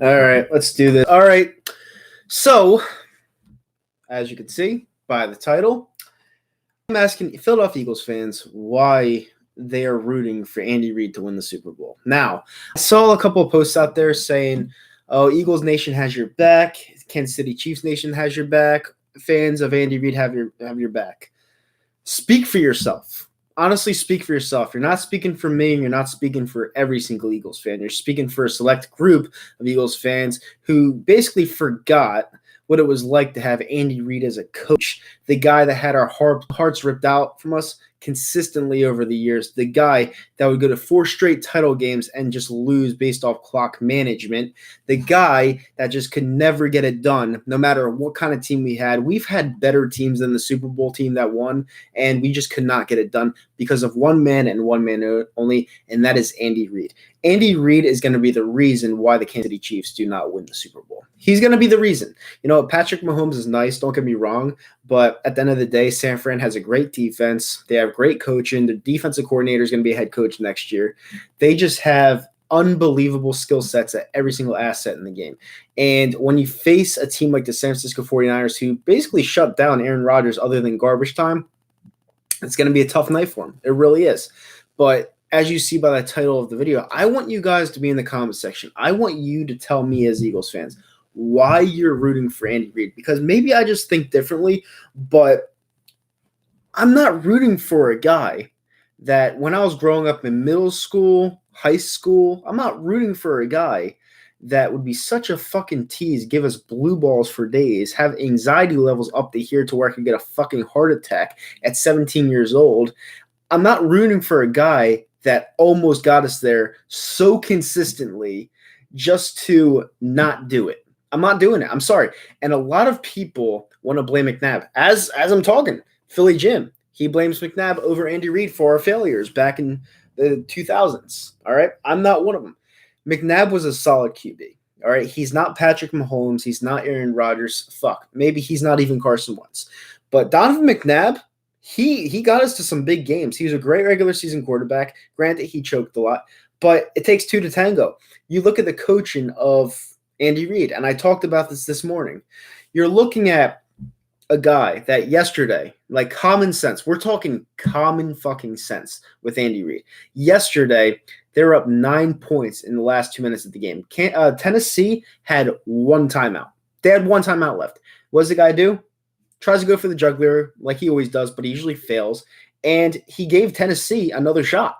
All right, let's do this. All right. So, as you can see by the title, I'm asking Philadelphia Eagles fans why they are rooting for Andy Reid to win the Super Bowl. Now, I saw a couple of posts out there saying, "Oh, Eagles Nation has your back. Kansas City Chiefs Nation has your back. Fans of Andy Reid have your back." Speak for yourself. Honestly, speak for yourself. You're not speaking for me, and you're not speaking for every single Eagles fan. You're speaking for a select group of Eagles fans who basically forgot what it was like to have Andy Reid as a coach, the guy that had our hearts ripped out from us consistently over the years, the guy that would go to 4 straight title games and just lose based off clock management, the guy that just could never get it done no matter what kind of team we had. We've had better teams than the Super Bowl team that won, and we just could not get it done because of one man and one man only, and that is Andy Reid. Andy Reid is going to be the reason why the Kansas City Chiefs do not win the Super Bowl. He's going to be the reason. You know, Patrick Mahomes is nice, don't get me wrong, but at the end of the day, San Fran has a great defense. They have great coaching. The defensive coordinator is going to be a head coach next year. They just have unbelievable skill sets at every single asset in the game. And when you face a team like the San Francisco 49ers, who basically shut down Aaron Rodgers other than garbage time, it's going to be a tough night for him. It really is. But as you see by the title of the video, I want you guys to be in the comment section. I want you to tell me as Eagles fans why you're rooting for Andy Reid, because maybe I just think differently, but I'm not rooting for a guy that when I was growing up in middle school, high school, I'm not rooting for a guy that would be such a fucking tease, give us blue balls for days, have anxiety levels up to here to where I could get a fucking heart attack at 17 years old. I'm not rooting for a guy that almost got us there so consistently just to not do it. I'm not doing it. I'm sorry. And a lot of people want to blame McNabb. As I'm talking, Philly Jim, he blames McNabb over Andy Reid for our failures back in the 2000s. All right? I'm not one of them. McNabb was a solid QB. All right? He's not Patrick Mahomes. He's not Aaron Rodgers. Fuck. Maybe he's not even Carson Wentz. But Donovan McNabb, he got us to some big games. He was a great regular season quarterback. Granted, he choked a lot. But it takes 2 to tango. You look at the coaching of Andy Reid, and I talked about this morning. You're looking at a guy that yesterday, like common sense, we're talking common fucking sense with Andy Reid. Yesterday, they were up 9 points in the last 2 minutes of the game. Tennessee had 1 timeout. They had 1 timeout left. What does the guy do? Tries to go for the jugular like he always does, but he usually fails. And he gave Tennessee another shot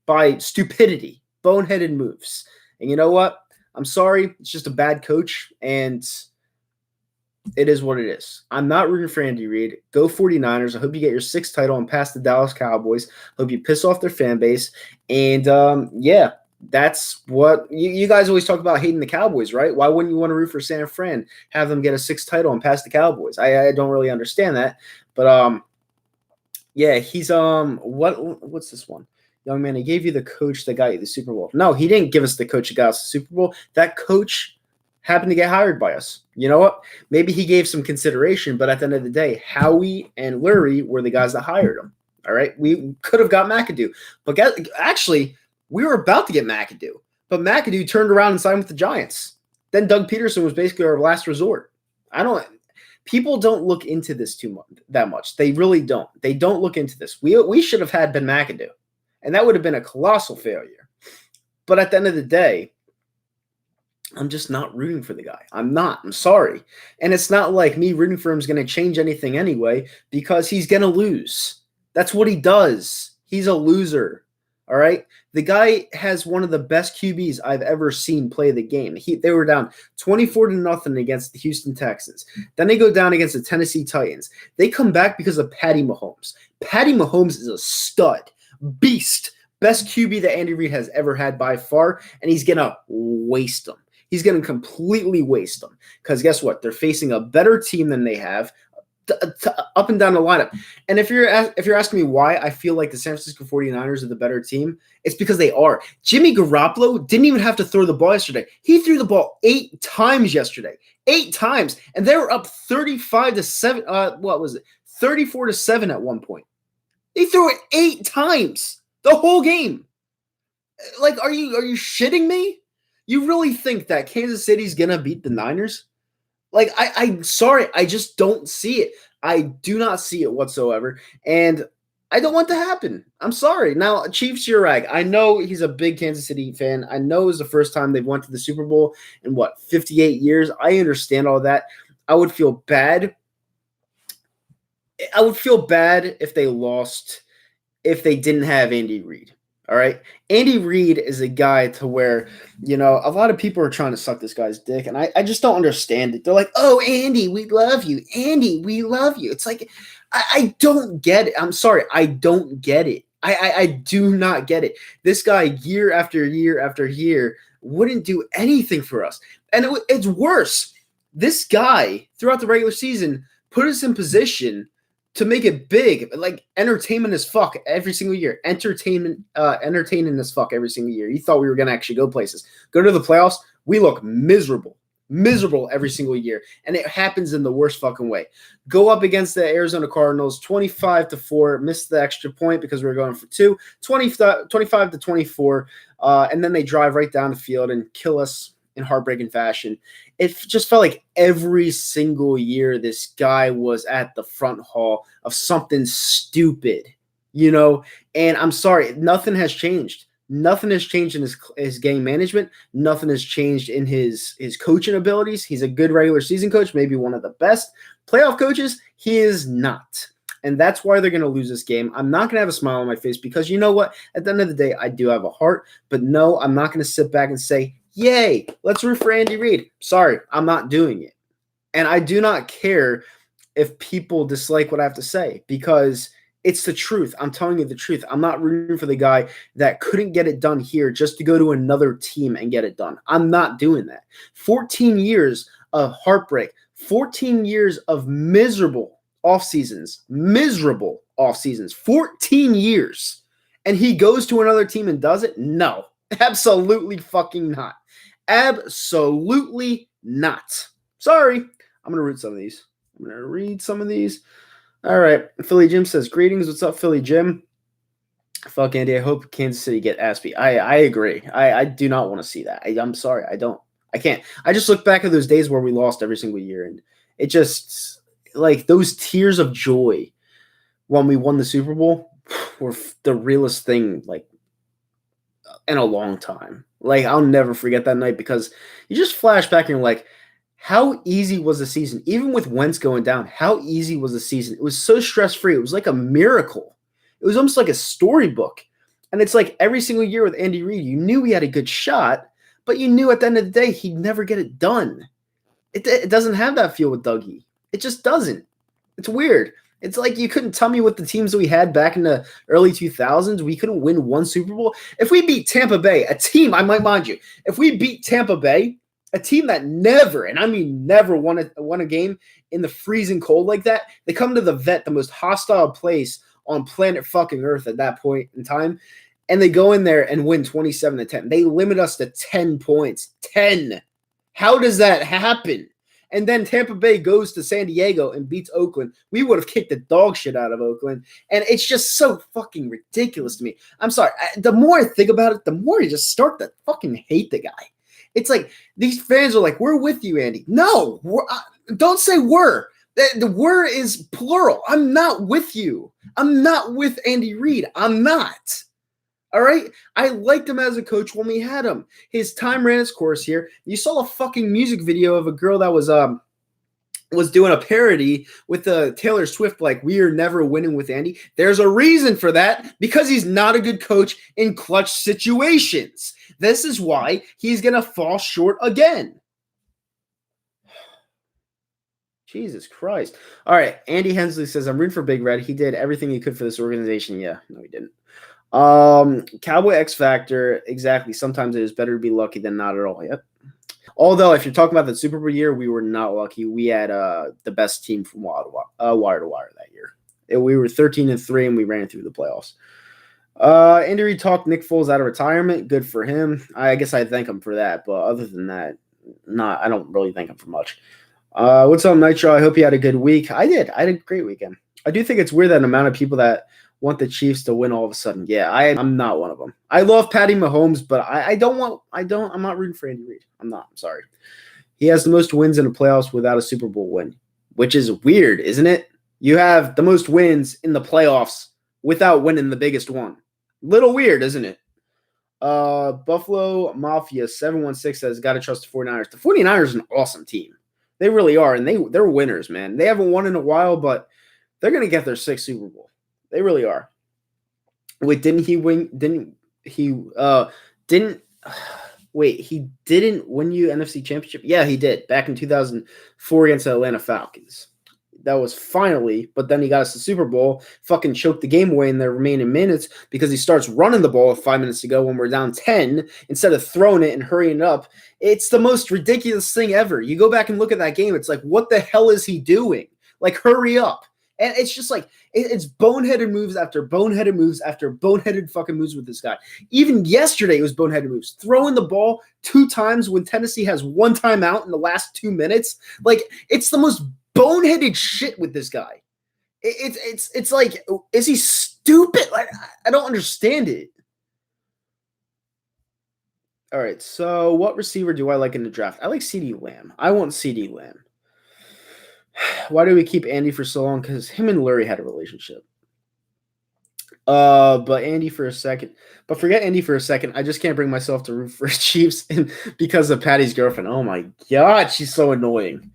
by stupidity, boneheaded moves. And you know what? I'm sorry. It's just a bad coach, and it is what it is. I'm not rooting for Andy Reid. Go 49ers. I hope you get your 6th title and pass the Dallas Cowboys. Hope you piss off their fan base. And, yeah, that's what you guys always talk about, hating the Cowboys, right? Why wouldn't you want to root for San Fran, have them get a 6th title and pass the Cowboys? I don't really understand that. But, yeah, he's what's this one? Young man, he gave you the coach that got you the Super Bowl. No, he didn't give us the coach that got us the Super Bowl. That coach happened to get hired by us. You know what? Maybe he gave some consideration, but at the end of the day, Howie and Lurie were the guys that hired him. All right? We could have got McAdoo. But actually, we were about to get McAdoo. But McAdoo turned around and signed with the Giants. Then Doug Peterson was basically our last resort. People don't look into this that much. They really don't. They don't look into this. We should have had Ben McAdoo. And that would have been a colossal failure. But at the end of the day, I'm just not rooting for the guy. I'm not. I'm sorry. And it's not like me rooting for him is going to change anything anyway, because he's going to lose. That's what he does. He's a loser. All right? The guy has one of the best QBs I've ever seen play the game. They were down 24-0 against the Houston Texans. Then they go down against the Tennessee Titans. They come back because of Patty Mahomes. Patty Mahomes is a stud. Beast, best QB that Andy Reid has ever had by far, and he's going to waste them. He's going to completely waste them because guess what? They're facing a better team than they have up and down the lineup. And if you're asking me why I feel like the San Francisco 49ers are the better team, it's because they are. Jimmy Garoppolo didn't even have to throw the ball yesterday. He threw the ball 8 times yesterday. 8 times. And they were up 35-7. What was it? 34-7 at one point. They threw it 8 times the whole game. Like, are you shitting me? You really think that Kansas City's going to beat the Niners? Like, I'm sorry. I just don't see it. I do not see it whatsoever. And I don't want to happen. I'm sorry. Now, Chiefs, you're right. I know he's a big Kansas City fan. I know it's the first time they've went to the Super Bowl in, 58 years? I understand all that. I would feel bad. I would feel bad if they lost, if they didn't have Andy Reid. All right. Andy Reid is a guy to where, a lot of people are trying to suck this guy's dick, and I just don't understand it. They're like, oh, Andy, we love you. Andy, we love you. It's like, I don't get it. I'm sorry. I don't get it. I do not get it. This guy, year after year after year, wouldn't do anything for us. And it's worse. This guy, throughout the regular season, put us in position to make it big, like entertainment as fuck every single year. Entertaining as fuck every single year. You thought we were going to actually go places. Go to the playoffs, we look miserable every single year, and it happens in the worst fucking way. Go up against the Arizona Cardinals, 25-4, missed the extra point because we were going for 2, 25-24, and then they drive right down the field and kill us in heartbreaking fashion. It just felt like every single year this guy was at the front hall of something stupid, and I'm sorry, nothing has changed. Nothing has changed in his game management. Nothing has changed in his coaching abilities. He's a good regular season coach, maybe one of the best. Playoff coaches, he is not. And that's why they're going to lose this game. I'm not going to have a smile on my face because you know what? At the end of the day, I do have a heart. But no, I'm not going to sit back and say, yay, let's root for Andy Reid. Sorry, I'm not doing it. And I do not care if people dislike what I have to say because it's the truth. I'm telling you the truth. I'm not rooting for the guy that couldn't get it done here just to go to another team and get it done. I'm not doing that. 14 years of heartbreak, 14 years of miserable off seasons, 14 years. And he goes to another team and does it? No, absolutely fucking not. Absolutely not. Sorry. I'm going to read some of these. All right. Philly Jim says, greetings. What's up, Philly Jim? Fuck, Andy. I hope Kansas City get ass beat. I agree. I do not want to see that. I'm sorry. I don't. I can't. I just look back at those days where we lost every single year, and it just, like, those tears of joy when we won the Super Bowl were the realest thing, like, in a long time. Like, I'll never forget that night because you just flash back and you're like, how easy was the season? Even with Wentz going down, how easy was the season? It was so stress-free. It was like a miracle. It was almost like a storybook. And it's like every single year with Andy Reid, you knew he had a good shot, but you knew at the end of the day he'd never get it done. It doesn't have that feel with Dougie. It just doesn't. It's weird. It's like you couldn't tell me what the teams that we had back in the early 2000s, we couldn't win one Super Bowl. If we beat Tampa Bay, a team, I might mind you, if we beat Tampa Bay, a team that never, and I mean never won a game in the freezing cold like that, they come to the vet, the most hostile place on planet fucking Earth at that point in time, and they go in there and win 27-10. They limit us to 10 points. 10. How does that happen? And then Tampa Bay goes to San Diego and beats Oakland. We would have kicked the dog shit out of Oakland. And it's just so fucking ridiculous to me. I'm sorry. The more I think about it, the more I just start to fucking hate the guy. It's like these fans are like, we're with you, Andy. No, don't say we're. The we're is plural. I'm not with you. I'm not with Andy Reid. I'm not. All right? I liked him as a coach when we had him. His time ran its course here. You saw a fucking music video of a girl that was doing a parody with Taylor Swift, like, we are never winning with Andy. There's a reason for that, because he's not a good coach in clutch situations. This is why he's going to fall short again. Jesus Christ. All right. Andy Hensley says, I'm rooting for Big Red. He did everything he could for this organization. Yeah, no, he didn't. Cowboy X Factor. Exactly. Sometimes it is better to be lucky than not at all. Yep. Although, if you're talking about the Super Bowl year, we were not lucky. We had the best team from wire to wire that year. We were 13-3, and we ran through the playoffs. Andy Reid talked Nick Foles out of retirement. Good for him. I guess I thank him for that. But other than that, I don't really thank him for much. What's up, Nitro? I hope you had a good week. I did. I had a great weekend. I do think it's weird that the amount of people that want the Chiefs to win all of a sudden. Yeah, I'm not one of them. I love Patty Mahomes, but I'm not rooting for Andy Reid. I'm not. I'm sorry. He has the most wins in the playoffs without a Super Bowl win, which is weird, isn't it? You have the most wins in the playoffs without winning the biggest one. Little weird, isn't it? Buffalo Mafia 716 says, got to trust the 49ers. The 49ers are an awesome team. They really are, and they're winners, man. They haven't won in a while, but they're going to get their 6th Super Bowl. They really are. Wait, didn't he win? He didn't win you NFC Championship? Yeah, he did. Back in 2004 against the Atlanta Falcons. That was finally, but then he got us the Super Bowl, fucking choked the game away in the remaining minutes because he starts running the ball 5 minutes to go when we're down 10 instead of throwing it and hurrying up. It's the most ridiculous thing ever. You go back and look at that game. It's like, what the hell is he doing? Like, hurry up. And it's just like, it's boneheaded moves after boneheaded moves after boneheaded fucking moves with this guy. Even yesterday, it was boneheaded moves. Throwing the ball 2 times when Tennessee has 1 timeout in the last 2 minutes. Like, it's the most boneheaded shit with this guy. It's like, is he stupid? Like, I don't understand it. All right, so what receiver do I like in the draft? I like CeeDee Lamb. I want CeeDee Lamb. Why do we keep Andy for so long? Because him and Lurie had a relationship. But Andy for a second. But forget Andy for a second. I just can't bring myself to root for Chiefs because of Patty's girlfriend. Oh my God, she's so annoying.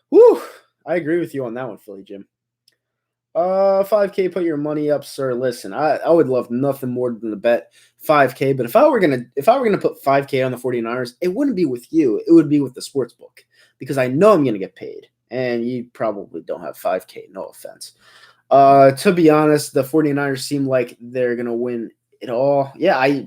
Woo! I agree with you on that one, Philly Jim. 5K, put your money up, sir. Listen, I would love nothing more than to bet 5K. But if I were gonna put 5K on the 49ers, it wouldn't be with you. It would be with the sports book because I know I'm gonna get paid. And you probably don't have 5K, no offense. To be honest, the 49ers seem like they're going to win it all. Yeah,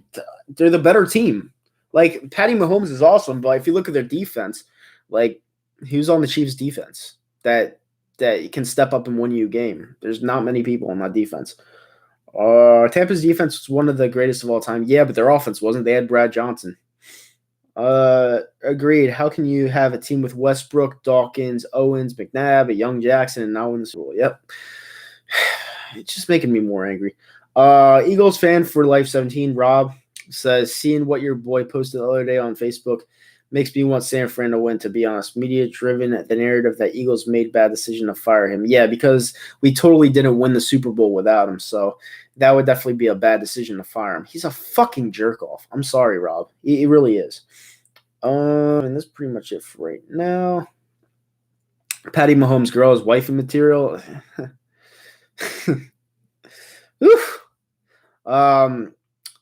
they're the better team. Like, Patty Mahomes is awesome, but if you look at their defense, like, who's on the Chiefs' defense that can step up and win you a game? There's not many people on that defense. Tampa's defense was one of the greatest of all time. Yeah, but their offense wasn't. They had Brad Johnson. Agreed. How can you have a team with Westbrook, Dawkins, Owens, McNabb, a young Jackson, and now in the Super Bowl? Yep. It's just making me more angry. Eagles fan for life 17, Rob says, seeing what your boy posted the other day on Facebook makes me want San Fran to win, to be honest. Media driven, the narrative that Eagles made bad decision to fire him. Yeah, because we totally didn't win the Super Bowl without him, so that would definitely be a bad decision to fire him. He's a fucking jerk off. I'm sorry, Rob. He really is. And that's pretty much it for right now. Patty Mahomes' girl is wifey material.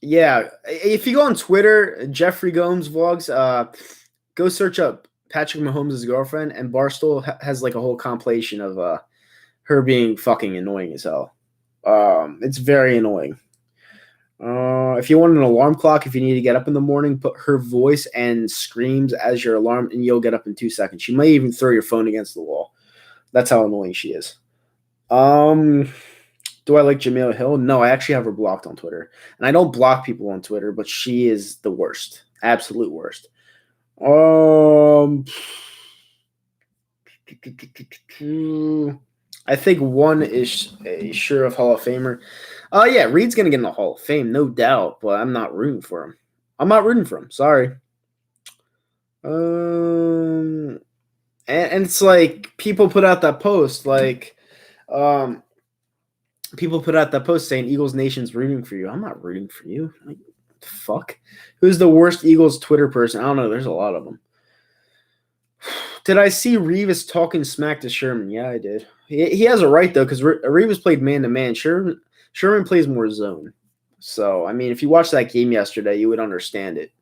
Yeah. If you go on Twitter, Jeffrey Gomes vlogs, go search up Patrick Mahomes' girlfriend, and Barstool has like a whole compilation of her being fucking annoying as hell. It's very annoying. If you want an alarm clock, if you need to get up in the morning, put her voice and screams as your alarm, and you'll get up in 2 seconds. She might even throw your phone against the wall. That's how annoying she is. Do I like Jamila Hill? No, I actually have her blocked on Twitter. And I don't block people on Twitter, but she is the worst. Absolute worst. I think one is a sure of Hall of Famer. Yeah, Reed's going to get in the Hall of Fame, no doubt, but I'm not rooting for him. Sorry. And it's like people put out that post, saying Eagles Nation's rooting for you. I'm not rooting for you. Like, what the fuck? Who's the worst Eagles Twitter person? I don't know. There's a lot of them. Did I see Reeves talking smack to Sherman? Yeah, I did. He has a right, though, because Reeves played man-to-man. Sherman plays more zone. So, I mean, if you watched that game yesterday, you would understand it.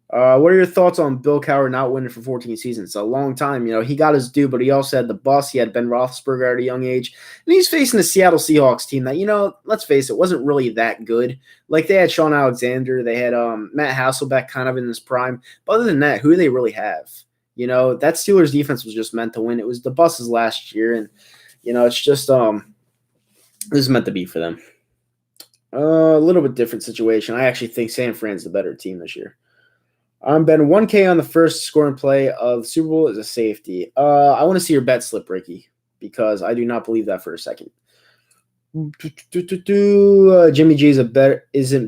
What are your thoughts on Bill Cowher not winning for 14 seasons? It's a long time. You know, he got his due, but he also had the bus. He had Ben Roethlisberger at a young age. And he's facing the Seattle Seahawks team that, you know, let's face it, wasn't really that good. Like, they had Sean Alexander. They had Matt Hasselbeck kind of in his prime. But other than that, who do they really have? You know, that Steelers defense was just meant to win. It was the buses last year. And, you know, it's just this is meant to be for them. A little bit different situation. I actually think San Fran's the better team this year. I'm betting 1K on the first scoring play of the Super Bowl as a safety. I want to see your bet slip, Ricky, because I do not believe that for a second. Jimmy G isn't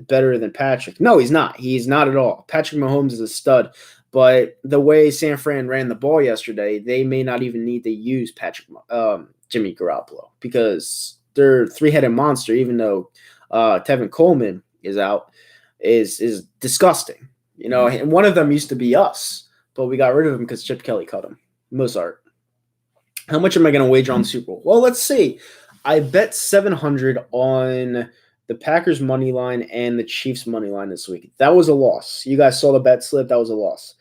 better than Patrick. No, he's not. He's not at all. Patrick Mahomes is a stud, but the way San Fran ran the ball yesterday, they may not even need to use Jimmy Garoppolo because their three-headed monster, even though Tevin Coleman is out, is disgusting. You know, and one of them used to be us, but we got rid of him because Chip Kelly cut him. Mozart. How much am I going to wager on the Super Bowl? Well, let's see. I bet 700 on the Packers money line and the Chiefs money line this week. That was a loss. You guys saw the bet slip. That was a loss.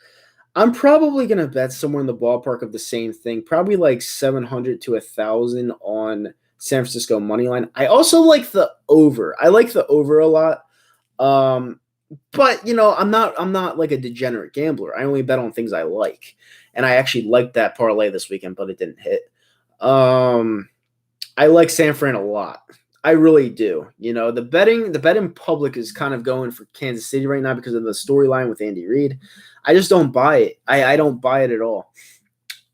I'm probably going to bet somewhere in the ballpark of the same thing, probably like 700 to 1,000 on San Francisco money line. I also like the over. I like the over a lot. But you know, I'm not like a degenerate gambler. I only bet on things I like. And I actually liked that parlay this weekend, but it didn't hit. I like San Fran a lot. I really do. You know, the betting public is kind of going for Kansas City right now because of the storyline with Andy Reid. I just don't buy it. I don't buy it at all.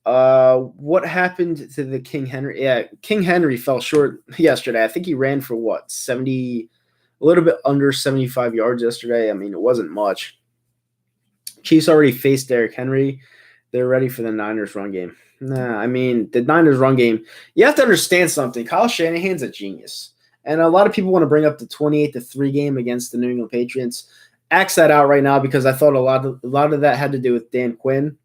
What happened to the King Henry? Yeah, King Henry fell short yesterday. I think he ran for what, 70, a little bit under 75 yards yesterday. I mean, it wasn't much. Chiefs already faced Derrick Henry. They're ready for the Niners run game. Nah, I mean, the Niners run game, you have to understand something. Kyle Shanahan's a genius. And a lot of people want to bring up the 28-3 game against the New England Patriots. Axe that out right now because I thought a lot of that had to do with Dan Quinn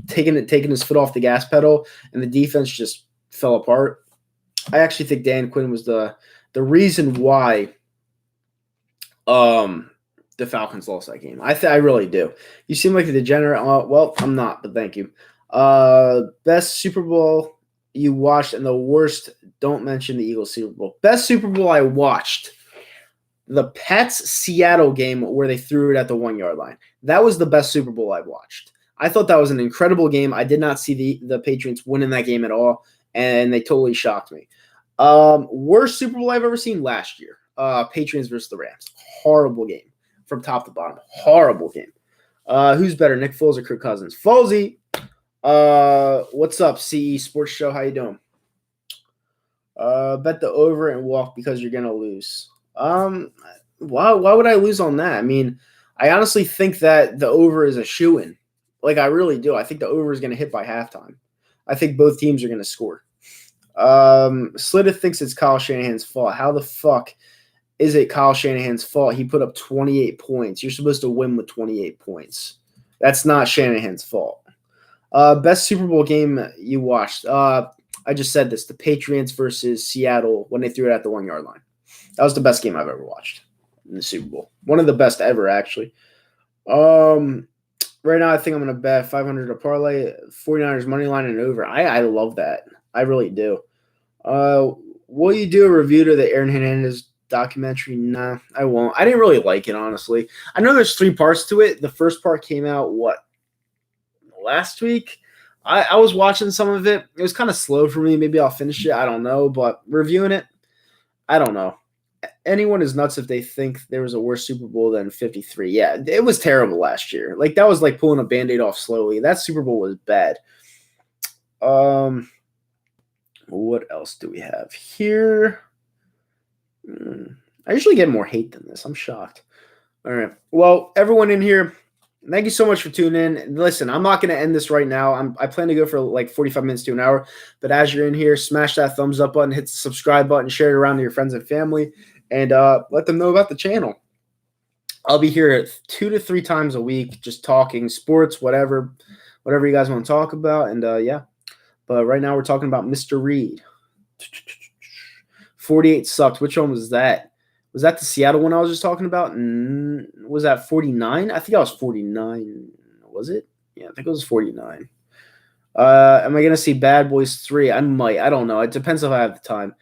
taking his foot off the gas pedal, and the defense just fell apart. I actually think Dan Quinn was the reason why the Falcons lost that game. I really do. You seem like a degenerate. Well, I'm not, but thank you. Best Super Bowl you watched and the worst, don't mention the Eagles Super Bowl. Best Super Bowl I watched, the Pats-Seattle game where they threw it at the 1-yard line. That was the best Super Bowl I've watched. I thought that was an incredible game. I did not see the Patriots winning that game at all, and they totally shocked me. Worst Super Bowl I've ever seen last year. Patriots versus the Rams. Horrible game from top to bottom. Horrible game. Who's better, Nick Foles or Kirk Cousins? Folesy. What's up, CE Sports Show? How you doing? Bet the over and walk because you're gonna lose. Why would I lose on that? I mean, I honestly think that the over is a shoo-in. Like, I really do. I think the over is gonna hit by halftime. I think both teams are gonna score. Slida thinks it's Kyle Shanahan's fault. How the fuck is it Kyle Shanahan's fault? He put up 28 points. You're supposed to win with 28 points. That's not Shanahan's fault. Best Super Bowl game you watched. I just said this. The Patriots versus Seattle when they threw it at the 1-yard line. That was the best game I've ever watched in the Super Bowl. One of the best ever, actually. Right now, I think I'm going to bet 500 a parlay, 49ers money line and over. I love that. I really do. Will you do a review to the Aaron Hernandez documentary? Nah, I won't. I didn't really like it, honestly. I know there's 3 parts to it. The first part came out, last week? I was watching some of it. It was kind of slow for me. Maybe I'll finish it. I don't know. But reviewing it, I don't know. Anyone is nuts if they think there was a worse Super Bowl than 53. Yeah, it was terrible last year. Like, that was like pulling a Band-Aid off slowly. That Super Bowl was bad. What else do we have here? I usually get more hate than this. I'm shocked. All right. Well, everyone in here, thank you so much for tuning in. Listen, I'm not going to end this right now. I plan to go for like 45 minutes to an hour. But as you're in here, smash that thumbs up button, hit the subscribe button, share it around to your friends and family, and let them know about the channel. I'll be here 2 to 3 times a week, just talking sports, whatever you guys want to talk about. And yeah. But right now we're talking about Mr. Reid. 48 sucked. Which one was that? Was that the Seattle one I was just talking about? Was that 49? I think that was 49. Was it? Yeah, I think it was 49. Am I going to see Bad Boys 3? I might. I don't know. It depends if I have the time.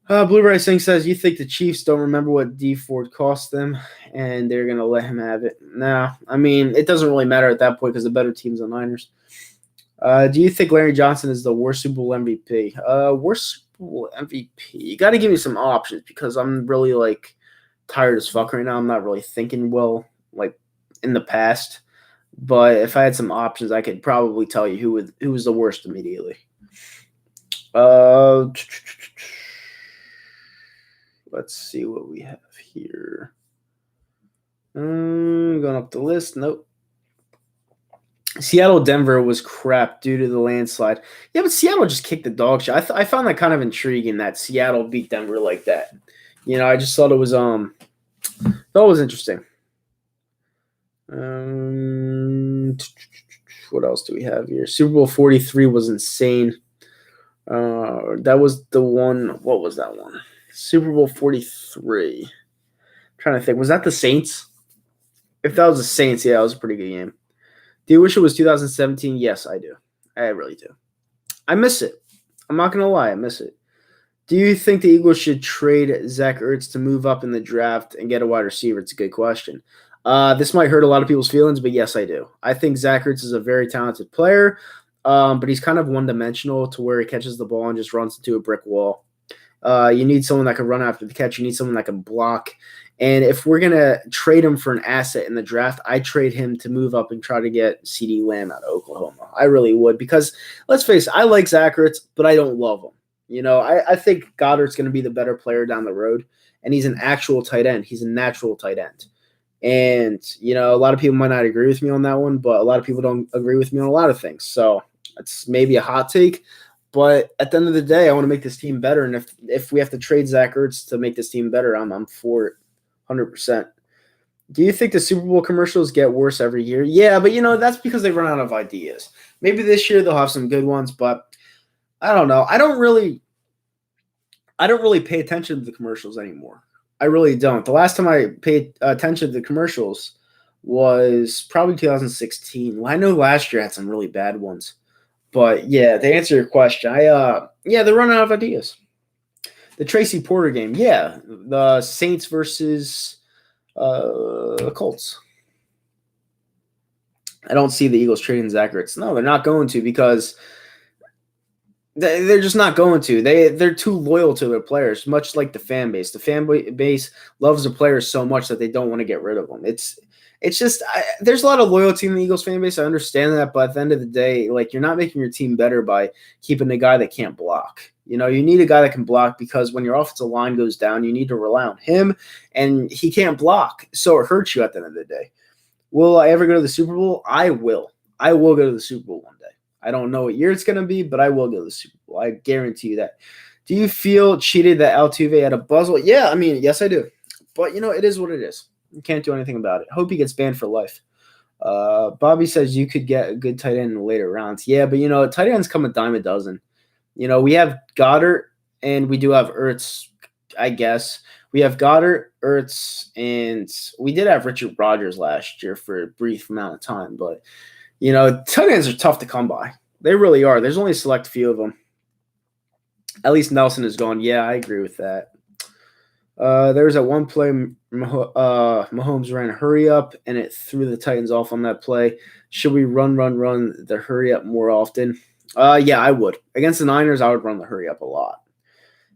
Blueberry Singh says, you think the Chiefs don't remember what D Ford cost them and they're going to let him have it? Nah. I mean, it doesn't really matter at that point because the better team's the Niners. Do you think Larry Johnson is the worst Super Bowl MVP? Worst Super Bowl MVP. You got to give me some options because I'm really like tired as fuck right now. I'm not really thinking well like in the past. But if I had some options, I could probably tell you who was the worst immediately. let's see what we have here. Going up the list. Nope. Seattle Denver was crap due to the landslide. Yeah, but Seattle just kicked the dog shit. I found that kind of intriguing that Seattle beat Denver like that. I just thought it was interesting. What else do we have here? Super Bowl 43 was insane. That was the one. What was that one? Super Bowl 43. I'm trying to think. Was that the Saints? If that was the Saints, yeah, it was a pretty good game. Do you wish it was 2017? Yes, I do. I really do. I miss it. I'm not going to lie. I miss it. Do you think the Eagles should trade Zach Ertz to move up in the draft and get a wide receiver? It's a good question. This might hurt a lot of people's feelings, but yes, I do. I think Zach Ertz is a very talented player, but he's kind of one-dimensional to where he catches the ball and just runs into a brick wall. You need someone that can run after the catch. You need someone that can block. And if we're going to trade him for an asset in the draft, I trade him to move up and try to get CeeDee Lamb out of Oklahoma. I really would because, let's face it, I like Zach Ertz, but I don't love him. I think Goddard's going to be the better player down the road, and he's an actual tight end. He's a natural tight end. And, a lot of people might not agree with me on that one, but a lot of people don't agree with me on a lot of things. So it's maybe a hot take. But at the end of the day, I want to make this team better. And if we have to trade Zach Ertz to make this team better, I'm for it 100%. Do you think the Super Bowl commercials get worse every year? Yeah, but, that's because they run out of ideas. Maybe this year they'll have some good ones, but I don't know. I don't really pay attention to the commercials anymore. I really don't. The last time I paid attention to the commercials was probably 2016. Well, I know last year had some really bad ones. But, yeah, to answer your question, they're running out of ideas. The Tracy Porter game, yeah. The Saints versus Colts. I don't see the Eagles trading Zach Ertz. No, they're not going to because they're just not going to. They're too loyal to their players, much like the fan base. The fan base loves the players so much that they don't want to get rid of them. It's just there's a lot of loyalty in the Eagles fan base. I understand that, but at the end of the day, you're not making your team better by keeping a guy that can't block. You need a guy that can block because when your offensive line goes down, you need to rely on him, and he can't block, so it hurts you at the end of the day. Will I ever go to the Super Bowl? I will. I will go to the Super Bowl one day. I don't know what year it's going to be, but I will go to the Super Bowl. I guarantee you that. Do you feel cheated that Altuve had a buzzle? Yeah, yes, I do. But, it is what it is. You can't do anything about it. Hope he gets banned for life. Bobby says you could get a good tight end in the later rounds. Yeah, but, tight ends come a dime a dozen. We have Goddard, and we do have Ertz, I guess. We have Goddard, Ertz, and we did have Richard Rodgers last year for a brief amount of time. But, tight ends are tough to come by. They really are. There's only a select few of them. At least Nelson is gone. Yeah, I agree with that. There was that one play Mahomes ran hurry up, and it threw the Titans off on that play. Should we run the hurry up more often? Yeah, I would. Against the Niners, I would run the hurry up a lot.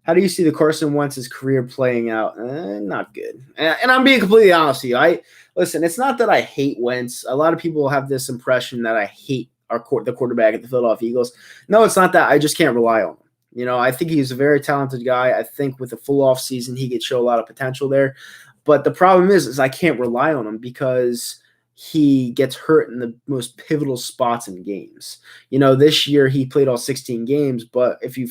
How do you see the Carson Wentz's career playing out? Not good. And I'm being completely honest with you. Listen, it's not that I hate Wentz. A lot of people have this impression that I hate the quarterback at the Philadelphia Eagles. No, it's not that. I just can't rely on him. I think he's a very talented guy. I think with a full off season, he could show a lot of potential there. But the problem is I can't rely on him because he gets hurt in the most pivotal spots in games. This year he played all 16 games, but if you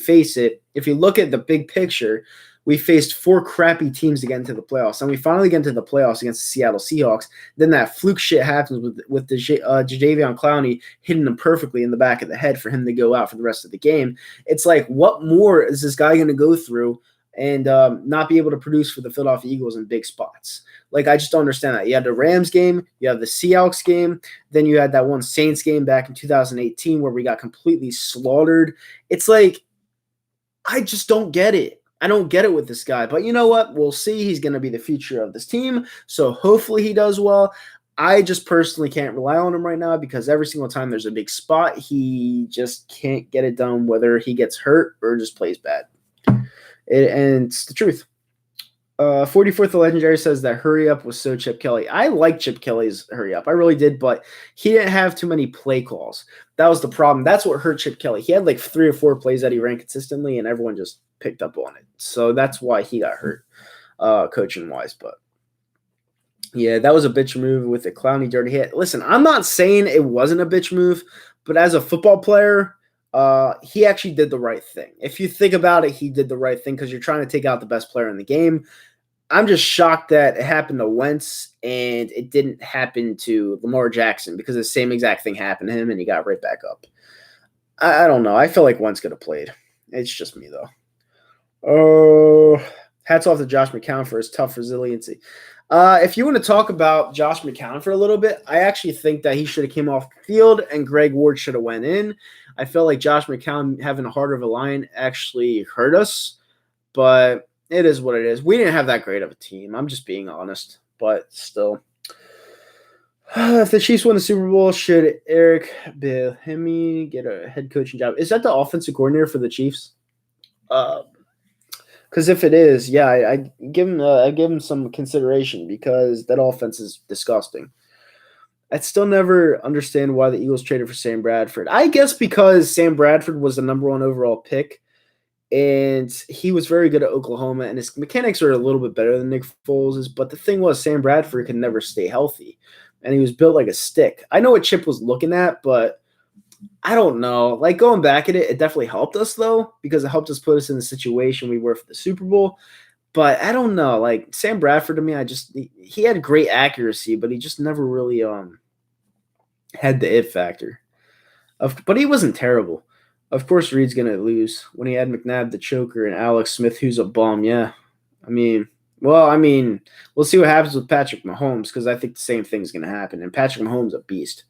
look at the big picture, we faced 4 crappy teams to get into the playoffs, and we finally get into the playoffs against the Seattle Seahawks. Then that fluke shit happens with Jadeveon Clowney hitting him perfectly in the back of the head for him to go out for the rest of the game. It's like, what more is this guy going to go through and not be able to produce for the Philadelphia Eagles in big spots? I just don't understand that. You had the Rams game, you have the Seahawks game, then you had that one Saints game back in 2018 where we got completely slaughtered. It's like, I just don't get it. I don't get it with this guy. But you know what? We'll see. He's going to be the future of this team, so hopefully he does well. I just personally can't rely on him right now because every single time there's a big spot, he just can't get it done, whether he gets hurt or just plays bad. And it's the truth. 44th the Legendary says that hurry up was so Chip Kelly. I like Chip Kelly's hurry up. I really did, but he didn't have too many play calls. That was the problem. That's what hurt Chip Kelly. He had 3 or 4 plays that he ran consistently, and everyone just picked up on it. So that's why he got hurt. coaching wise. But yeah, that was a bitch move with a clowny dirty hit. Listen, I'm not saying it wasn't a bitch move, but as a football player, he actually did the right thing. If you think about it, he did the right thing because you're trying to take out the best player in the game. I'm just shocked that it happened to Wentz and it didn't happen to Lamar Jackson because the same exact thing happened to him and he got right back up. I don't know. I feel like Wentz could have played. It's just me, though. Oh, hats off to Josh McCown for his tough resiliency. If you want to talk about Josh McCown for a little bit, I actually think that he should have came off the field and Greg Ward should have went in. I feel like Josh McCown having a heart of a lion actually hurt us, but it is what it is. We didn't have that great of a team. I'm just being honest, but still. If the Chiefs win the Super Bowl, should Eric Bieniemy get a head coaching job? Is that the offensive coordinator for the Chiefs? Because if it is, yeah, I give him some consideration because that offense is disgusting. I still never understand why the Eagles traded for Sam Bradford. I guess because Sam Bradford was the number 1 overall pick, and he was very good at Oklahoma, and his mechanics are a little bit better than Nick Foles's. But the thing was, Sam Bradford could never stay healthy, and he was built like a stick. I know what Chip was looking at, but I don't know. Like, going back at it, it definitely helped us, though, because it helped us put us in the situation we were for the Super Bowl. But I don't know. Like, Sam Bradford, to me, he had great accuracy, but he just never really had the it factor. But he wasn't terrible. Of course, Reid's going to lose when he had McNabb, the choker, and Alex Smith, who's a bum. Yeah. We'll see what happens with Patrick Mahomes because I think the same thing's going to happen. And Patrick Mahomes is a beast.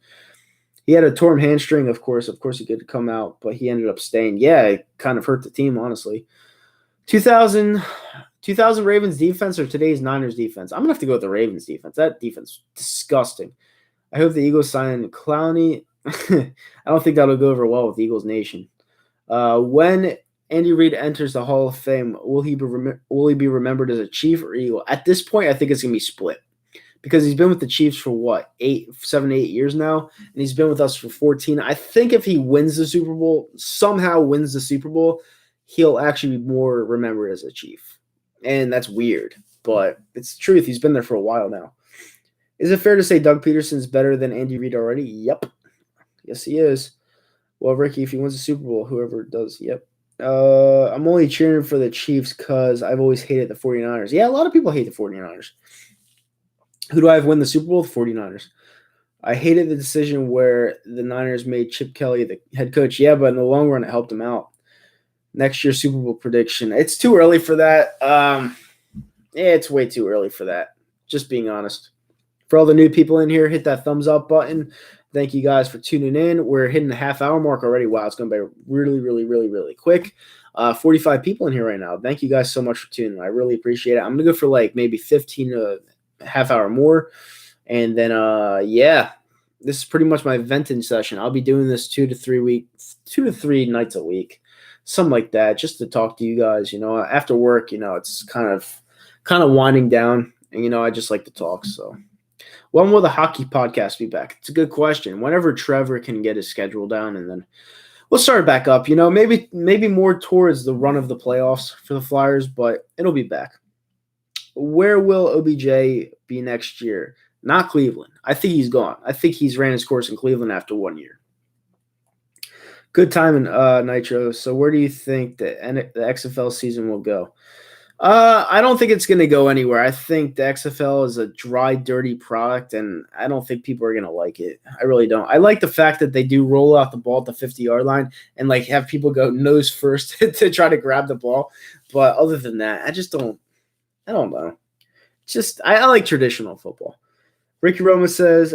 He had a torn hamstring, of course. Of course, he could come out, but he ended up staying. Yeah, it kind of hurt the team, honestly. 2000 Ravens defense or today's Niners defense? I'm going to have to go with the Ravens defense. That defense is disgusting. I hope the Eagles sign Clowney. I don't think that'll go over well with Eagles Nation. When Andy Reid enters the Hall of Fame, will he be remembered as a Chief or Eagle? At this point, I think it's going to be split because he's been with the Chiefs for what, 7, 8 years now, and he's been with us for 14. I think if he somehow wins the Super Bowl, he'll actually be more remembered as a Chief. And that's weird, but it's the truth. He's been there for a while now. Is it fair to say Doug Peterson's better than Andy Reid already? Yep. Yes, he is. Well, Ricky, if he wins the Super Bowl, whoever does, yep. I'm only cheering for the Chiefs because I've always hated the 49ers. Yeah, a lot of people hate the 49ers. Who do I have win the Super Bowl? The 49ers. I hated the decision where the Niners made Chip Kelly the head coach. Yeah, but in the long run, it helped him out. Next year's Super Bowl prediction. It's too early for that. It's way too early for that. Just being honest. For all the new people in here, hit that thumbs up button. Thank you guys for tuning in. We're hitting the half-hour mark already. Wow, it's going to be really, really, really, really quick. 45 people in here right now. Thank you guys so much for tuning in. I really appreciate it. I'm going to go for like maybe 15 to a half hour more. And then, this is pretty much my venting session. I'll be doing this 2 to 3 nights a week, something like that, just to talk to you guys. After work, it's kind of winding down, and I just like to talk. So, when will the hockey podcast be back? It's a good question. Whenever Trevor can get his schedule down, and then we'll start back up. Maybe more towards the run of the playoffs for the Flyers, but it'll be back. Where will OBJ be next year? Not Cleveland. I think he's gone. I think he's ran his course in Cleveland after 1 year. Good time in Nitro. So where do you think the XFL season will go? I don't think it's going to go anywhere. I think the XFL is a dry, dirty product, and I don't think people are going to like it. I really don't. I like the fact that they do roll out the ball at the 50-yard line and have people go nose first to try to grab the ball. But other than that, I don't know. I like traditional football. Ricky Roma says,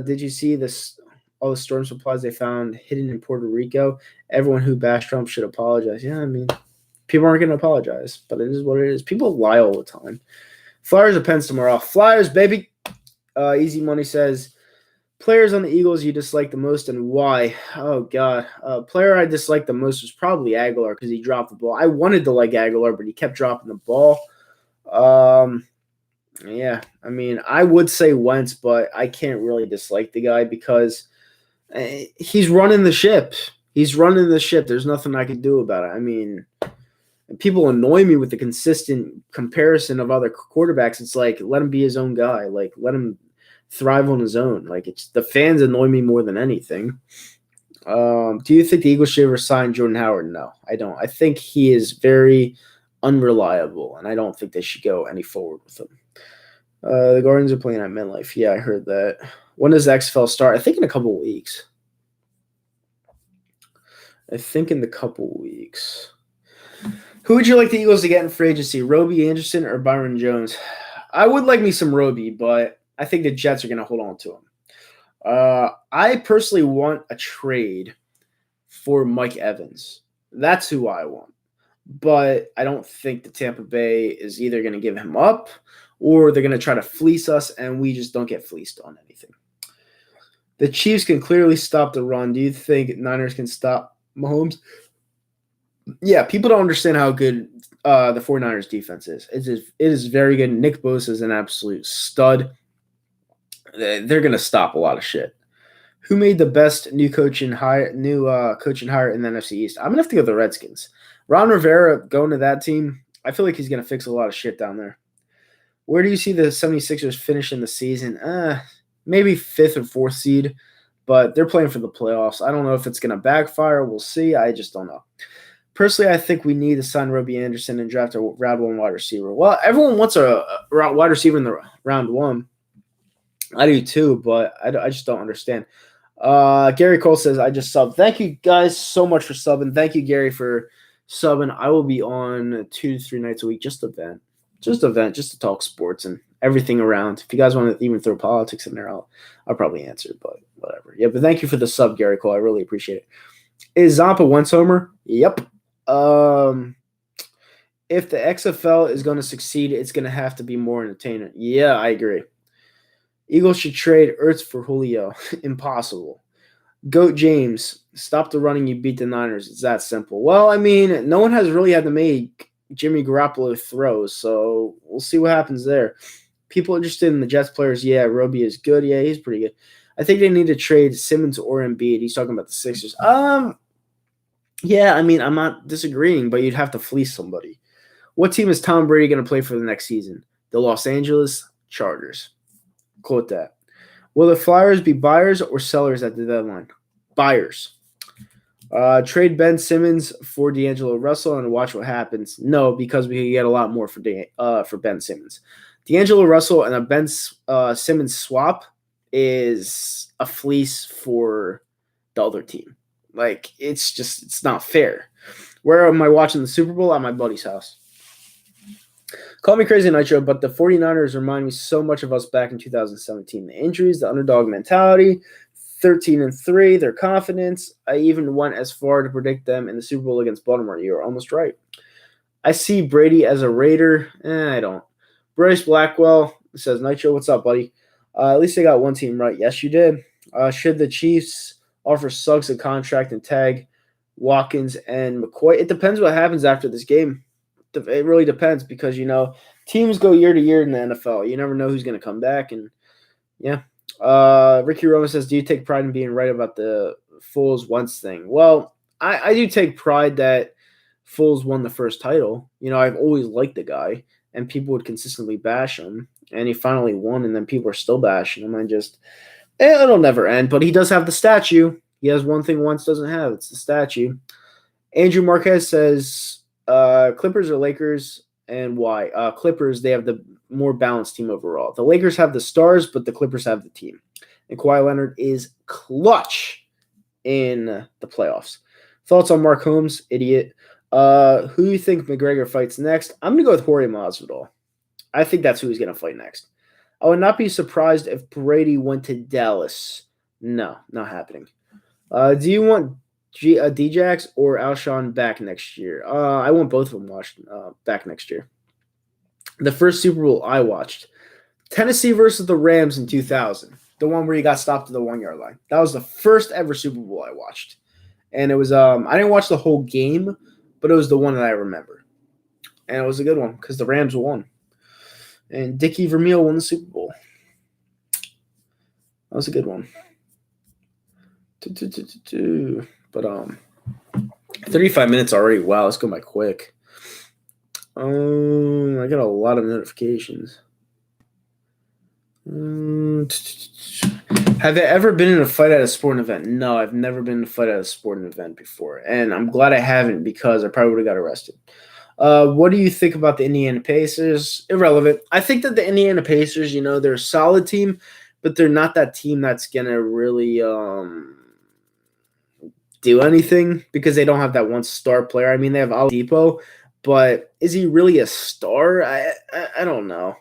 did you see this? All the storm supplies they found hidden in Puerto Rico? Everyone who bashed Trump should apologize. Yeah, people aren't going to apologize, but it is what it is. People lie all the time. Flyers or Pens tomorrow? Flyers, baby. Easy Money says, players on the Eagles you dislike the most and why? Oh, God. Player I disliked the most was probably Aguilar because he dropped the ball. I wanted to like Aguilar, but he kept dropping the ball. Yeah, I would say Wentz, but I can't really dislike the guy because he's running the ship. There's nothing I can do about it. And people annoy me with the consistent comparison of other quarterbacks. It's like, let him be his own guy. Like, let him thrive on his own. Like, it's the fans annoy me more than anything. Do you think the Eagles should ever sign Jordan Howard? No, I don't. I think he is very unreliable, and I don't think they should go any forward with him. The Guardians are playing at MetLife. Yeah, I heard that. When does the XFL start? I think in a couple of weeks. Who would you like the Eagles to get in free agency? Roby Anderson or Byron Jones? I would like me some Roby, but I think the Jets are going to hold on to him. I personally want a trade for Mike Evans. That's who I want. But I don't think the Tampa Bay is either going to give him up or they're going to try to fleece us, and we just don't get fleeced on anything. The Chiefs can clearly stop the run. Do you think Niners can stop Mahomes? Yeah, people don't understand how good the 49ers defense is. It is very good. Nick Bosa is an absolute stud. They're going to stop a lot of shit. Who made the best new coaching hire in the NFC East? I'm going to have to go with the Redskins. Ron Rivera going to that team, I feel like he's going to fix a lot of shit down there. Where do you see the 76ers finishing the season? Maybe 5th or 4th seed, but they're playing for the playoffs. I don't know if it's going to backfire. We'll see. I just don't know. Personally, I think we need to sign Roby Anderson and draft a round 1 wide receiver. Well, everyone wants a wide receiver in the round 1. I do too, but I just don't understand. Gary Cole says, I just subbed. Thank you guys so much for subbing. Thank you, Gary, for subbing. I will be on 2 to 3 nights a week, just to talk sports and everything around. If you guys want to even throw politics in there, I'll probably answer, but whatever. Yeah, but thank you for the sub, Gary Cole. I really appreciate it. Is Zampa Wentz homer? Yep. If the XFL is going to succeed, it's going to have to be more entertaining. Yeah, I agree. Eagles should trade Ertz for Julio. Impossible. Goat James, stop the running, you beat the Niners. It's that simple. Well, I mean, no one has really had to make Jimmy Garoppolo throws, so we'll see what happens there. People interested in the Jets players, yeah, Roby is good. Yeah, he's pretty good. I think they need to trade Simmons or Embiid. He's talking about the Sixers. Yeah, I mean, I'm not disagreeing, but you'd have to fleece somebody. What team is Tom Brady going to play for the next season? The Los Angeles Chargers. Quote that. Will the Flyers be buyers or sellers at the deadline? Buyers. Trade Ben Simmons for D'Angelo Russell and watch what happens. No, because we can get a lot more for Ben Simmons. D'Angelo Russell and a Ben Simmons swap is a fleece for the other team. Like, it's not fair. Where am I watching the Super Bowl? At my buddy's house. Call me crazy, Nitro, but the 49ers remind me so much of us back in 2017. The injuries, the underdog mentality, 13-3, their confidence. I even went as far to predict them in the Super Bowl against Baltimore. You were almost right. I see Brady as a Raider. I don't. Bryce Blackwell says, Nitro, what's up, buddy? At least I got one team right. Yes, you did. Should the Chiefs offer Suggs a contract and tag Watkins and McCoy? It depends what happens after this game. It really depends because, teams go year to year in the NFL. You never know who's going to come back. And, yeah. Ricky Roma says, do you take pride in being right about the Foles-Wentz thing? Well, I do take pride that Foles won the first title. I've always liked the guy, and people would consistently bash him. And he finally won, and then people are still bashing him. It'll never end. But he does have the statue. He has one thing Wentz doesn't have. It's the statue. Andrew Marquez says, Clippers or Lakers, and why? Clippers, they have the more balanced team overall. The Lakers have the stars, but the Clippers have the team. And Kawhi Leonard is clutch in the playoffs. Thoughts on Mark Holmes? Idiot. Who do you think McGregor fights next? I'm going to go with Jorge Masvidal. I think that's who he's going to fight next. I would not be surprised if Brady went to Dallas. No, not happening. Do you want Djax or Alshon back next year? I want both of them back next year. The first Super Bowl I watched, Tennessee versus the Rams in 2000, the one where you got stopped at the 1 yard line. That was the first ever Super Bowl I watched, and it was I didn't watch the whole game, but it was the one that I remember, and it was a good one because the Rams won, and Dickie Vermeil won the Super Bowl. That was a good one. But 35 minutes already. Wow, let's go by quick. I got a lot of notifications. Have I ever been in a fight at a sporting event? No, I've never been in a fight at a sporting event before, and I'm glad I haven't because I probably would have got arrested. What do you think about the Indiana Pacers? Irrelevant. I think that the Indiana Pacers, they're a solid team, but they're not that team that's gonna really do anything because they don't have that one star player. I mean, they have Oladipo, but is he really a star? I don't know.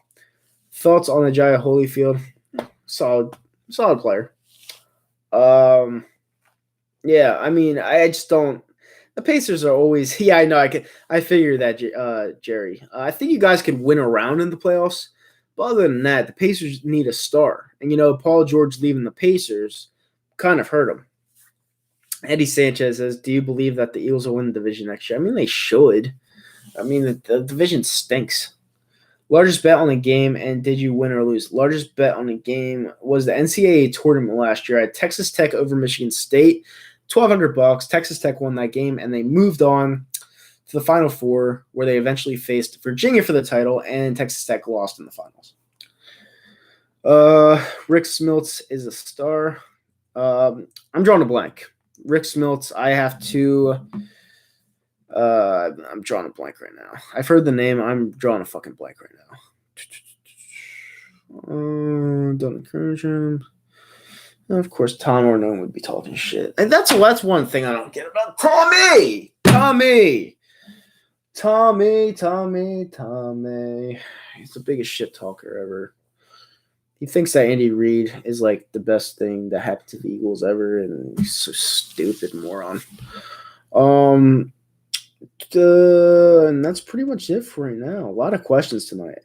Thoughts on Elijah Holyfield? Solid player. Yeah, I mean, I just don't. The Pacers are always. Yeah, I know. I figure that, Jerry. I think you guys could win around in the playoffs, but other than that, the Pacers need a star. And Paul George leaving the Pacers kind of hurt them. Eddie Sanchez says, "Do you believe that the Eagles will win the division next year?" I mean, they should. I mean, the division stinks. Largest bet on the game, and did you win or lose? Largest bet on the game was the NCAA tournament last year. I had Texas Tech over Michigan State, $1,200. Texas Tech won that game, and they moved on to the Final Four, where they eventually faced Virginia for the title, and Texas Tech lost in the finals. Rick Smiltz is a star. I'm drawing a blank. Rick Smiltz, I have to. I'm drawing a blank right now. I've heard the name. I'm drawing a fucking blank right now. Don't encourage him. Of course, Tom Ornone would be talking shit. And that's one thing I don't get about Tommy. He's the biggest shit talker ever. He thinks that Andy Reid is like the best thing that happened to the Eagles ever, and he's so stupid, moron. And that's pretty much it for right now. A lot of questions tonight,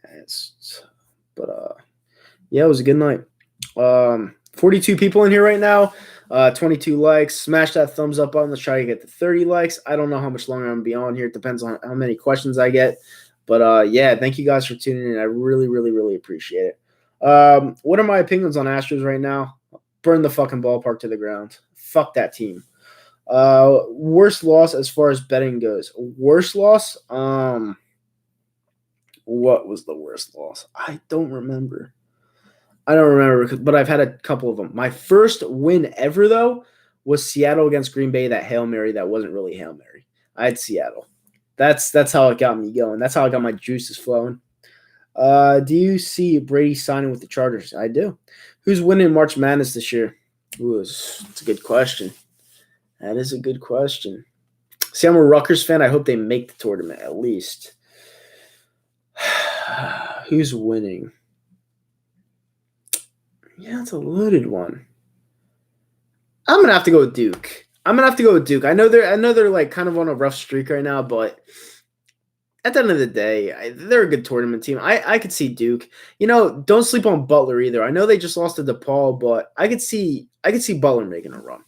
but yeah, it was a good night. 42 people in here right now. 22 likes. Smash that thumbs up button. Let's try to get to 30 likes. I don't know how much longer I'm gonna be on here. It depends on how many questions I get. But yeah, thank you guys for tuning in. I really, really, really appreciate it. What are my opinions on Astros right now? Burn the fucking ballpark to the ground. Fuck that team. Worst loss as far as betting goes. Worst loss? What was the worst loss? I don't remember, but I've had a couple of them. My first win ever, though, was Seattle against Green Bay, that Hail Mary that wasn't really Hail Mary. I had Seattle. That's how it got me going. That's how I got my juices flowing. Do you see Brady signing with the Chargers? I do. Who's winning March Madness this year? Ooh, it's a good question. That is a good question. See, I'm a Rutgers fan. I hope they make the tournament at least. Who's winning? Yeah, it's a loaded one. I'm gonna have to go with Duke. I know they're like kind of on a rough streak right now, but at the end of the day, they're a good tournament team. I could see Duke. Don't sleep on Butler either. I know they just lost to DePaul, but I could see Butler making a run.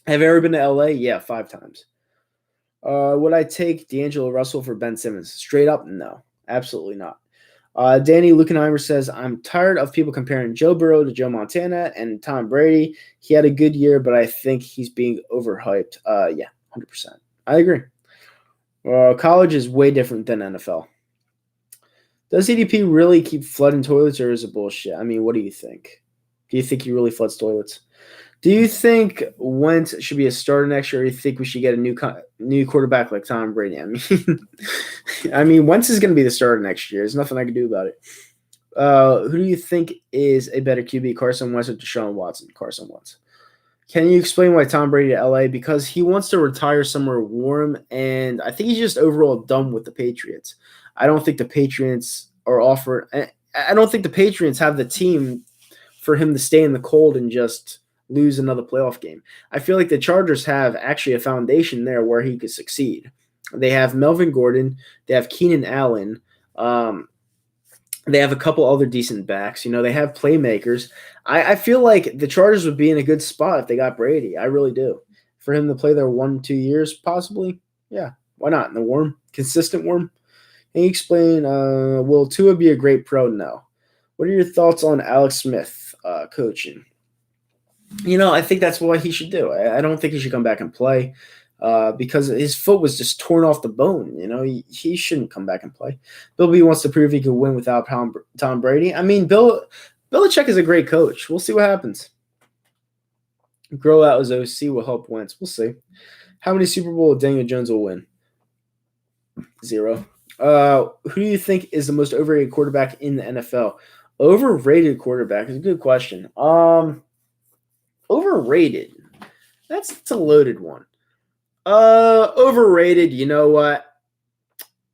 Have you ever been to LA? Yeah, 5 times. Would I take D'Angelo Russell for Ben Simmons? Straight up, no. Absolutely not. Danny Lukenheimer says, I'm tired of people comparing Joe Burrow to Joe Montana and Tom Brady. He had a good year, but I think he's being overhyped. Yeah, 100%. I agree. College is way different than NFL. Does EDP really keep flooding toilets, or is it bullshit? I mean, what do you think? Do you think he really floods toilets? Do you think Wentz should be a starter next year, or do you think we should get a new quarterback like Tom Brady? I mean, Wentz is going to be the starter next year. There's nothing I can do about it. Who do you think is a better QB, Carson Wentz or Deshaun Watson? Carson Wentz. Can you explain why Tom Brady to LA? Because he wants to retire somewhere warm, and I think he's just overall done with the Patriots. I don't think the Patriots are offered. I don't think the Patriots have the team for him to stay in the cold and just lose another playoff game. I feel like the Chargers have actually a foundation there where he could succeed. They have Melvin Gordon. They have Keenan Allen. They have a couple other decent backs. They have playmakers. I feel like the Chargers would be in a good spot if they got Brady. I really do. For him to play there 1-2 years, possibly. Yeah, why not? In the warm, consistent warm. Can you explain, will Tua be a great pro? No. What are your thoughts on Alex Smith coaching? I think that's what he should do. I don't think he should come back and play. because his foot was just torn off the bone. He shouldn't come back and play. Bill B wants to prove he could win without Tom Brady. I mean, Belichick is a great coach. We'll see what happens. Grow out as OC will help Wentz. We'll see. How many Super Bowl Daniel Jones will win? 0. Who do you think is the most overrated quarterback in the NFL? Overrated quarterback is a good question. Overrated. That's a loaded one. Overrated, you know what?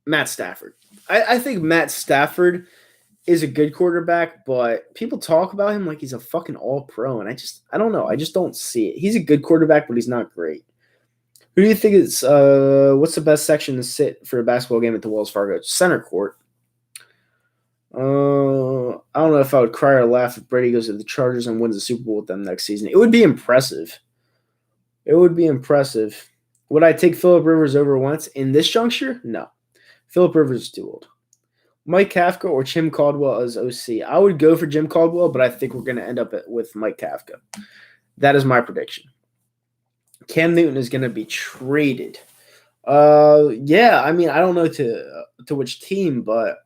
Matt Stafford. I think Matt Stafford is a good quarterback, but people talk about him like he's a fucking all-pro, and I don't know. I just don't see it. He's a good quarterback, but he's not great. Who do you think is what's the best section to sit for a basketball game at the Wells Fargo? Center court. I don't know if I would cry or laugh if Brady goes to the Chargers and wins the Super Bowl with them next season. It would be impressive. Would I take Phillip Rivers over Wentz in this juncture? No. Phillip Rivers is too old. Mike Kafka or Jim Caldwell as OC? I would go for Jim Caldwell, but I think we're going to end up with Mike Kafka. That is my prediction. Cam Newton is going to be traded. Yeah, I mean, I don't know to which team, but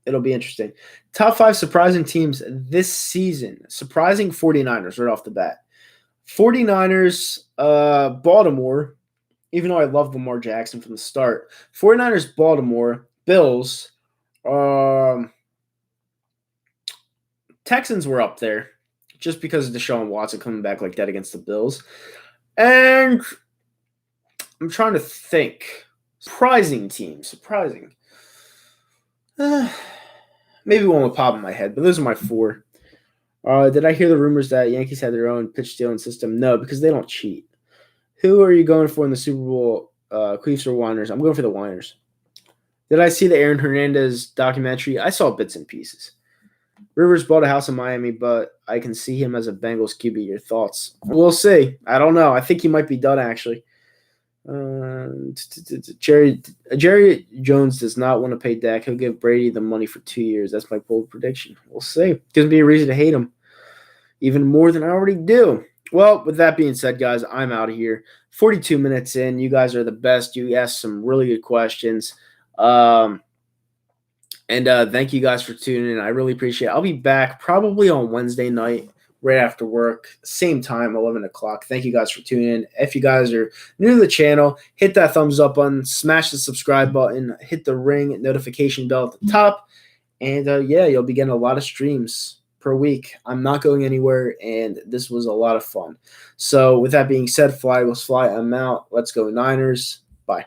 it'll be interesting. Top 5 surprising teams this season. Surprising 49ers right off the bat. 49ers, Baltimore, even though I love Lamar Jackson from the start. 49ers, Baltimore, Bills, Texans were up there just because of Deshaun Watson coming back like that against the Bills. And I'm trying to think. Surprising team. Maybe one would pop in my head, but those are my 4. Did I hear the rumors that Yankees had their own pitch stealing system? No, because they don't cheat. Who are you going for in the Super Bowl, Queefs or Winers? I'm going for the Winers. Did I see the Aaron Hernandez documentary? I saw bits and pieces. Rivers bought a house in Miami, but I can see him as a Bengals QB. Your thoughts? We'll see. I don't know. I think he might be done, actually. Jerry Jones does not want to pay Dak. He'll give Brady the money for 2 years. That's my bold prediction. We'll see. Gives me a reason to hate him even more than I already do. Well, with that being said, guys, I'm out of here. 42 minutes in. You guys are the best. You asked some really good questions. And thank you guys for tuning in. I really appreciate it. I'll be back probably on Wednesday night right after work, same time, 11 o'clock. Thank you guys for tuning in. If you guys are new to the channel, hit that thumbs up button, smash the subscribe button, hit the ring notification bell at the top. And, yeah, you'll be getting a lot of streams per week. I'm not going anywhere, and this was a lot of fun. So with that being said, fly, Eagles fly. I'm out. Let's go Niners. Bye.